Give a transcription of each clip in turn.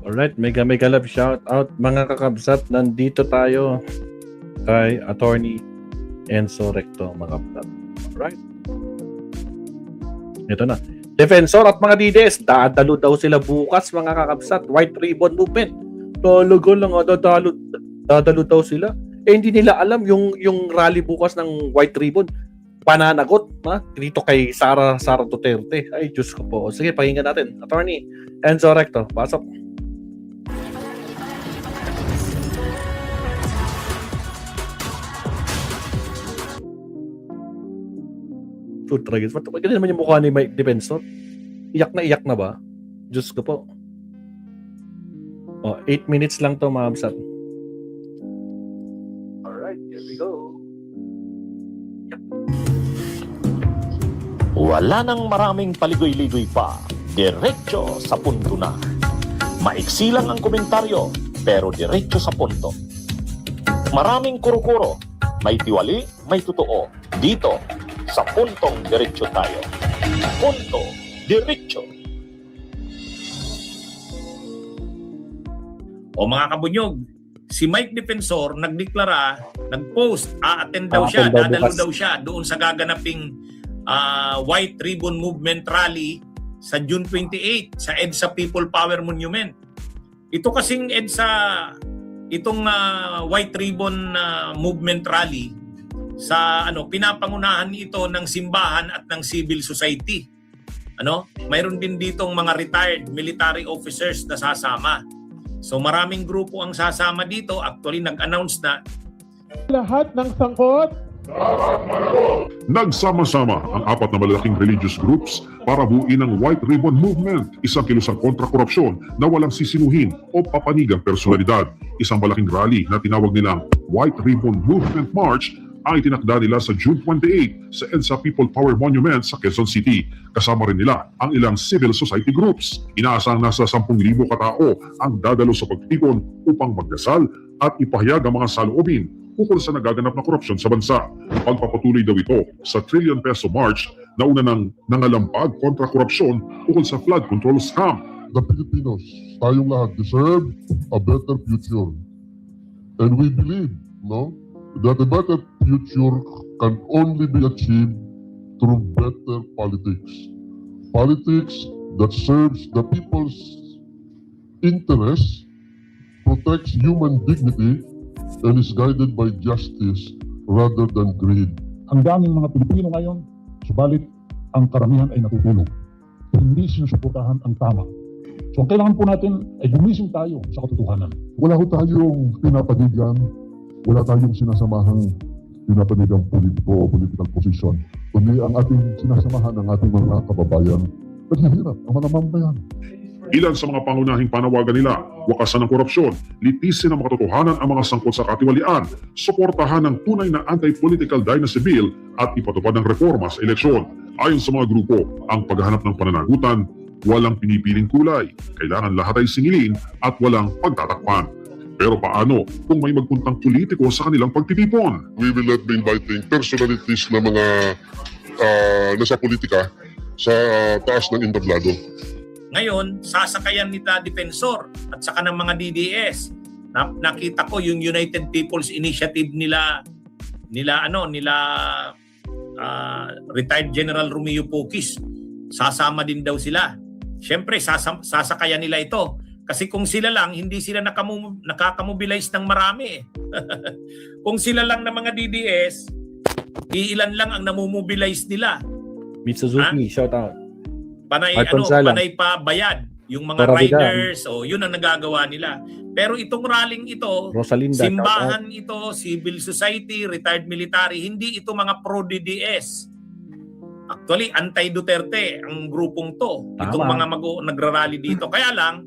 Alright, mega love shout out mga kakabsat. Nandito tayo kay Attorney Enzo Recto mga kapsat. Alright. Ito na. Defensor at mga DDS, dadalo daw sila bukas mga kakabsat. White Ribbon Movement. Talaga lang, dadalo daw sila. Hindi nila alam yung rally bukas ng White Ribbon. Pananagot dito kay Sara Duterte. Ay, Diyos ko po. Sige, pakinggan natin. Attorney Enzo Recto, pasok. Tragis. Ganyan naman yung mukha ni Mike Defensor. Iyak na ba? Diyos ko po. 8 minutes lang to, mga absat. Alright, here we go. Wala nang maraming paligoy-ligoy pa. Diretso sa punto na. Maiksi lang ang komentaryo, pero diretso sa punto. Maraming kuro-kuro. May tiwali, may totoo. Dito, sa puntong diretso tayo. Punto, diretso. O mga kabunyog, si Mike Defensor nagdeklara, nag-post, a-attend daw siya, dadalo daw siya doon sa gaganaping White Ribbon Movement Rally sa June 28 sa EDSA People Power Monument. Ito kasing itong White Ribbon Movement Rally sa pinapangunahan ito ng simbahan at ng civil society. Mayroon din ditong mga retired military officers na sasama. So maraming grupo ang sasama dito. Actually nag-announce na lahat ng sangkot nagsama-sama ang 4 na malalaking religious groups para buuin ang White Ribbon Movement, isang kilusang kontra-korupsyon na walang sisinuhin o papanigang personalidad. Isang malaking rally na tinawag nilang White Ribbon Movement March ay tinakda nila sa June 28 sa EDSA People Power Monument sa Quezon City. Kasama rin nila ang ilang civil society groups. Inaasang nasa 10,000 katao ang dadalo sa pagtipon upang magdasal at ipahayag ang mga saloobin ukol sa nagaganap na korupsyon sa bansa. Pagpapatuloy daw ito sa Trillion Peso March na una ng nangalampag kontra korupsyon ukol sa flood control scam. The Filipinos, tayong lahat deserve a better future. And we believe, that a better future can only be achieved through better politics. Politics that serves the people's interests, protects human dignity, and is guided by justice rather than greed. Ang daming mga Pilipino ngayon, subalit ang karamihan ay natutulog. Hindi sinusuportahan ang tama. So ang kailangan po natin ay gumising tayo sa katotohanan. Wala ho tayong pinapanigan, wala tayong sinasamahang pinapanigang politiko o political position, kundi ang ating sinasamahan ng ating mga kababayan. Naghihirap ang mga mamamayan. Ilan sa mga pangunahing panawagan nila, wakasan ng korupsyon, litisin ang makatotohanan ang mga sangkot sa katiwalian, suportahan ng tunay na anti-political dynasty bill at ipatupad ng reforma sa eleksyon. Ayon sa mga grupo, ang paghahanap ng pananagutan, walang pinipiling kulay, kailangan lahat ay singilin at walang pagtatakpan. Pero paano kung may magpuntang politiko sa kanilang pagtitipon? We will not be inviting personalities na mga nasa politika sa taas ng entablado. ngayon sasakayan nila Defensor at saka ng mga DDS. Nakita ko yung United People's Initiative nila retired General Romeo Pocis. Sasama din daw sila. Siyempre sasakayan nila ito. Kasi kung sila lang, hindi sila nakakamobilize ng marami. Kung sila lang ng mga DDS, iilan lang ang namomobilize nila. Mitsuzuki, shout out. Panay pa bayad yung mga riders, yun ang nagagawa nila. Pero itong rallying ito, Rosalinda, simbahan ito, civil society, retired military, hindi ito mga pro-DDS. Actually, anti-Duterte ang grupong to. Itong mga nagrarally dito. Kaya lang,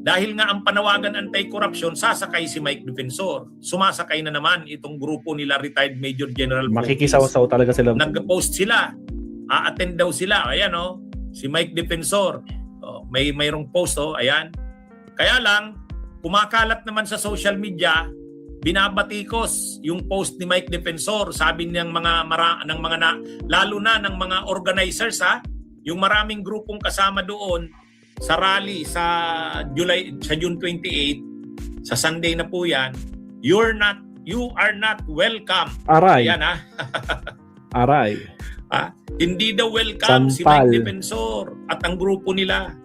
dahil nga ang panawagan anti-corruption, sasakay si Mike Defensor. Sumasakay na naman itong grupo nila, retired Major General Pocis. Makikisaw-saw talaga sila. Nag-post sila. A-attend daw sila. Ayan si Mike Defensor. Mayroong post ayan. Kaya lang, kumakalat naman sa social media, binabatikos yung post ni Mike Defensor. Sabi niyang lalo na ng mga organizers yung maraming grupong kasama doon sa rally sa June 28, sa Sunday na po yan, you are not welcome. Aray. Yan Aray. Hindi daw welcome si Sampal. Mike Defensor at ang grupo nila.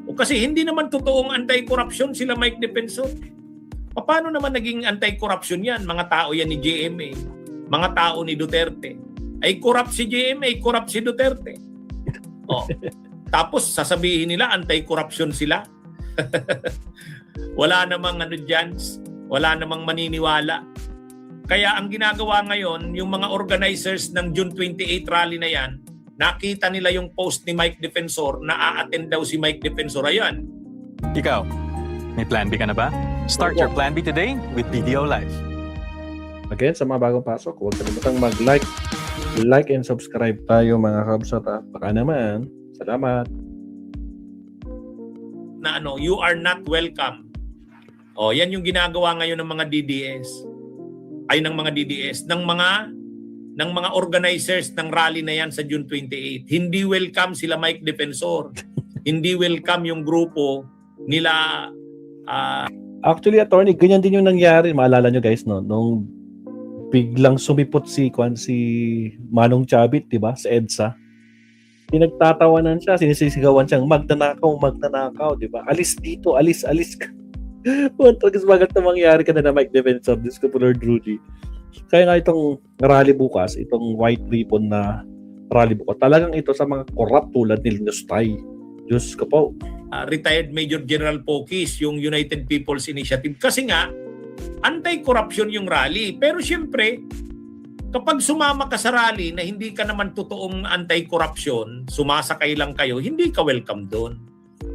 O kasi hindi naman totoong anti-corruption sila Mike Defensor. Paano naman naging anti-corruption yan? Mga tao yan ni GMA. Mga tao ni Duterte. Ay corrupt si GMA, corrupt si Duterte. O, tapos sasabihin nila anti-corruption sila. Wala namang ano dyan, wala namang maniniwala. Kaya ang ginagawa ngayon, yung mga organizers ng June 28 rally na yan, nakita nila yung post ni Mike Defensor na a-attend daw si Mike Defensor. Ayan. Ikaw, may plan B ka na ba? Start your plan B today with BDO Live. Again, sa mga bagong pasok, huwag kalimutang like and subscribe tayo mga kabsat. Baka naman, salamat. Na ano, you are not welcome. O, yan yung ginagawa ngayon ng mga DDS. Ay, ng mga DDS. Ng mga organizers ng rally na yan sa June 28. Hindi welcome sila Mike Defensor. Hindi welcome yung grupo nila. Actually, attorney, ganyan din yung nangyari. Maalala nyo guys, no? Nung biglang sumipot si Manong Chabit, di ba? Sa EDSA. Pinagtatawanan siya, sinisisigawan siyang magnanakaw, di ba? Alis dito, alis ka. Talagang bagat na mangyari ka na Mike Defensor, Diyos ko po Lord Rudy. Kaya nga itong rally bukas, itong white ribbon na rally bukas, talagang ito sa mga corrupt tulad ni Linus Tay. Diyos ko po. Retired Major General Pokis, yung United People's Initiative. Kasi nga, anti-corruption yung rally. Pero syempre, kapag sumama ka sa rally na hindi ka naman totoong anti-corruption, sumasakay lang kayo, hindi ka welcome doon.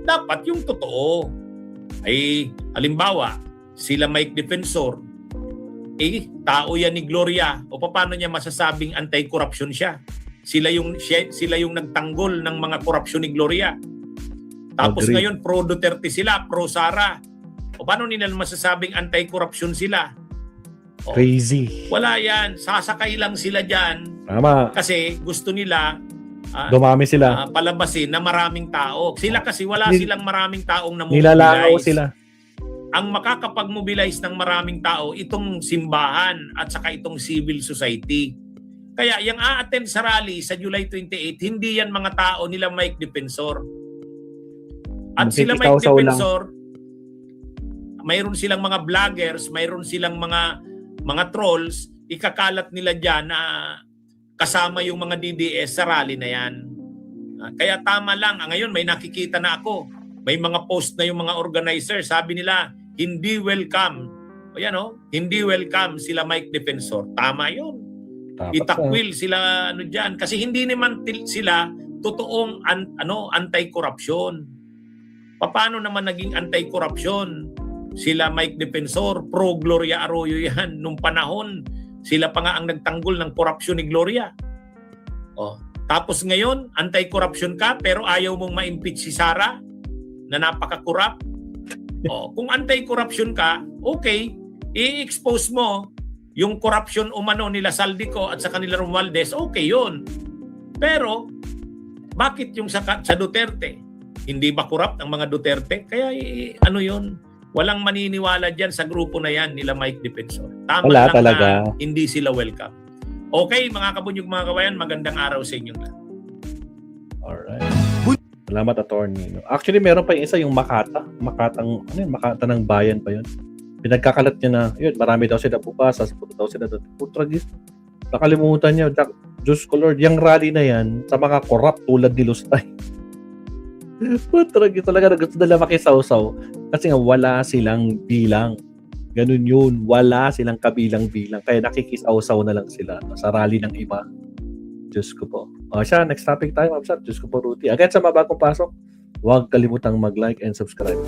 Dapat yung totoo. Ay, halimbawa, sila Mike Defensor, tao yan ni Gloria. O paano niya masasabing anti-corruption siya? Sila yung nagtanggol ng mga korupsyon ni Gloria. Tapos Agree. ngayon, pro Duterte sila, pro Sara. O paano nila masasabing anti-corruption sila? O, Crazy. wala yan. Sasakay lang sila dyan Tama. kasi gusto nila Dumami sila. palabasin na maraming tao. Sila kasi wala silang maraming taong Nilalangaw namobilize. sila. Ang makakapag-mobilize ng maraming tao, itong simbahan at saka itong civil society. Kaya yung a-attend sa rally sa July 28, hindi yan mga tao nila Mike Defensor. At sila Mike Makikisawsaw lang. Defensor, mayroon silang mga vloggers, mayroon silang mga trolls, ikakalat nila dyan na kasama yung mga DDS sa rally na yan. Kaya tama lang. Ngayon may nakikita na ako. May mga post na yung mga organizers. Sabi nila, hindi welcome. O yan hindi welcome sila Mike Defensor. Tama yun. Itakwil sila dyan. Kasi hindi naman sila totoong anti-corruption. Paano naman naging anti-corruption? Sila Mike Defensor, pro Gloria Arroyo yan. Nung panahon, sila pa nga ang nagtanggol ng korupsyon ni Gloria. Tapos ngayon, anti-corruption ka pero ayaw mong ma-impeach si Sara na napaka-corrupt. Kung anti-corruption ka, okay, i-expose mo yung corruption umano nila Saldico at sa kanila Romualdez, okay yun. Pero, bakit yung sa Duterte? Hindi ba corrupt ang mga Duterte? Kaya yun? Walang maniniwala dyan sa grupo na yan nila Mike Defensor. Tama Wala lang talaga. na hindi sila welcome. Okay, mga kabunyog, mga kawayan, magandang araw sa inyong lahat. Alright. Salamat, attorney. Actually, meron pa yung isa, yung Makata. Makata ng bayan pa yun. Pinagkakalat niya na, yun, marami daw sila bukas, sasapunta daw sila doon. Putragis. Nakalimutan niya, Diyos ko Lord, yung rally na yan, sa mga corrupt tulad ni Lustay. Putragis, talaga gusto nila makisawsaw. Kasi nga, wala silang bilang. Ganun yun, wala silang kabilang-bilang. Kaya nakikisawsaw na lang sila sa rally ng iba. Diyos ko po. Siya, next topic tayo, Mabsat. Diyos ko po, Ruti. Agad sa mabagong pasok, huwag kalimutang mag-like and subscribe.